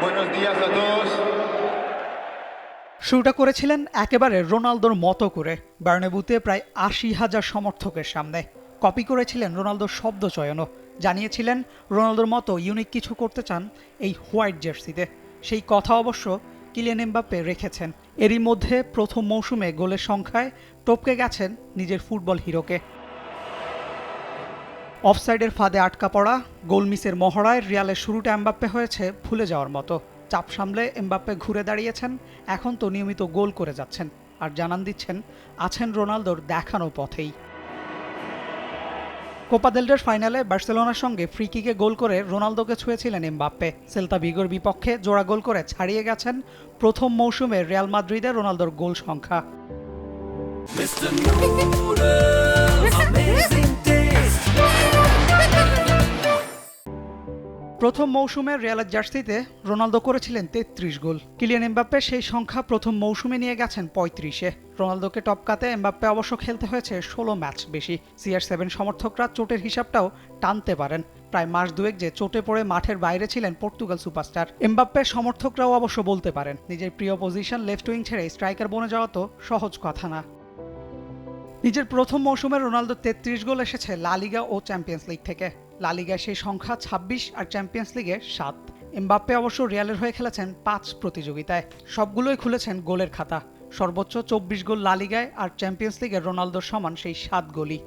Buenos días a todos. শুরুটা করেছিলেন একেবারে রোনালদোর মতো করে বার্নেবুতে প্রায় ৮০,০০০ সমর্থকের সামনে। কপি করেছিলেন রোনালদোর শব্দ চয়নও, জানিয়েছিলেন রোনালদোর মতো ইউনিক কিছু করতে চান এই হোয়াইট জার্সিতে। সেই কথা অবশ্য কিলিয়ান এমবাপ্পে রেখেছেন। এরই মধ্যে প্রথম মৌসুমে গোলের সংখ্যায় টপকে গেছেন নিজের ফুটবল হিরোকে। অফসাইডের ফাঁদে আটকা পড়া, গোল মিসের মহড়ায় রিয়ালের শুরুটা এমবাপ্পে হয়েছে ভুলে যাওয়ার মতো। চাপ সামলে এমবাপ্পে ঘুরে দাঁড়িয়েছেন, এখন তো নিয়মিত গোল করে যাচ্ছেন আর জানান দিচ্ছেন আছেন রোনালদোর দেখানো পথেই। কোপা দেল রের ফাইনালে বার্সেলোনার সঙ্গে ফ্রি কিকে গোল করে রোনালদোকে ছুঁয়েছিলেন এমবাপ্পে। সেল্তা ভিগোর বিপক্ষে জোড়া গোল করে ছাড়িয়ে গেছেন প্রথম মৌসুমে রিয়াল মাদ্রিদের রোনালদোর গোল সংখ্যা। প্রথম মৌসুমে রিয়ালের জার্সিতে রোনালদো করেছিলেন ৩৩ গোল। কিলিয়ান এমবাপ্পে সেই সংখ্যা প্রথম মৌসুমে নিয়ে গেছেন ৩৫-এ। রোনালদোকে টপকাতে এমবাপ্পে অবশ্য খেলতে হয়েছে ১৬ ম্যাচ বেশি। CR7 সমর্থকরা চোটের হিসাবটাও টানতে পারেন। প্রায় মাস দুয়েক যে চোটে পড়ে মাঠের বাইরে ছিলেন পর্তুগাল সুপারস্টার। এমবাপ্পের সমর্থকরাও অবশ্য বলতে পারেন নিজের প্রিয় পজিশন লেফট উইং ছেড়ে স্ট্রাইকার বনে যাওয়া তো সহজ কথা না। নিজের প্রথম মৌসুমে রোনালদো ৩৩ গোল এসেছে লা লিগা ও চ্যাম্পিয়ন্স লিগ থেকে। লা লিগায় সেই সংখ্যা ২৬ আর চ্যাম্পিয়ন্স লিগে ৭। এমবাপ্পে অবশ্য রিয়ালের হয়ে খেলেছেন ৫ প্রতিযোগিতায়, সবগুলোই খুলেছেন গোলের খাতা। সর্বোচ্চ ২৪ গোল লা লিগায় আর চ্যাম্পিয়ন্স লিগে রোনালদোর সমান সেই ৭ গোলই।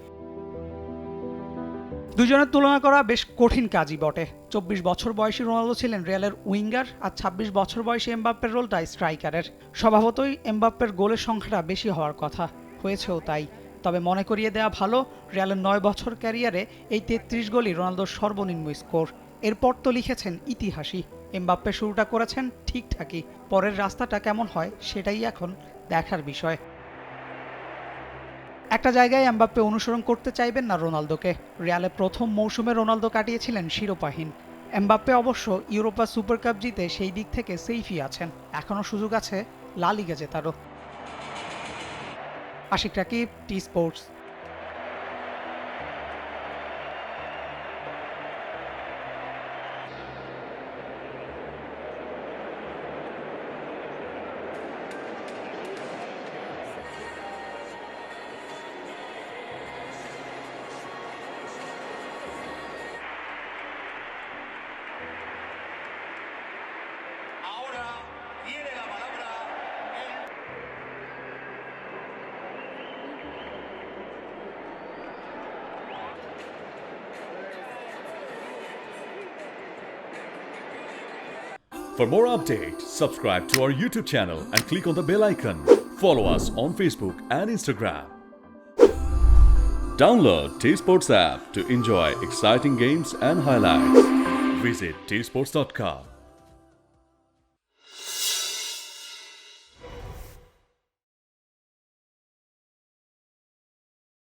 দুজনের তুলনা করা বেশ কঠিন কাজই বটে। ২৪ বছর বয়সী রোনালদো ছিলেন রিয়ালের উইঙ্গার আর ২৬ বছর বয়সী এমবাপ্পের রোলটা স্ট্রাইকারের। স্বভাবতই এমবাপ্পের গোলের সংখ্যাটা বেশি হওয়ার কথা, হয়েছেও তাই। তবে মনে করিয়ে দেওয়া ভালো, রিয়ালের ৯ বছর ক্যারিয়ারে এই ৩৩ গোলই রোনালদোর সর্বনিম্ন স্কোর। এরপর তো লিখেছেন ইতিহাসই। এমবাপ্পে শুরুটা করেছেন ঠিকঠাকই, পরের রাস্তাটা কেমন হয় সেটাই এখন দেখার বিষয়। একটা জায়গায় এমবাপ্পে অনুসরণ করতে চাইবেন না রোনালদোকে। রিয়ালে প্রথম মৌসুমে রোনালদো কাটিয়েছিলেন শিরোপাহীন। এমবাপ্পে অবশ্য ইউরোপা সুপার কাপ জিতে সেই দিক থেকে সেফই আছেন, এখনও সুযোগ আছে লা লিগা জেতারও। Ashiq Rakib, T Sports. Ahora tiene la palabra For more updates, subscribe to our YouTube channel and click on the bell icon. Follow us on Facebook and Instagram. Download T-Sports app to enjoy exciting games and highlights. Visit tsports.com.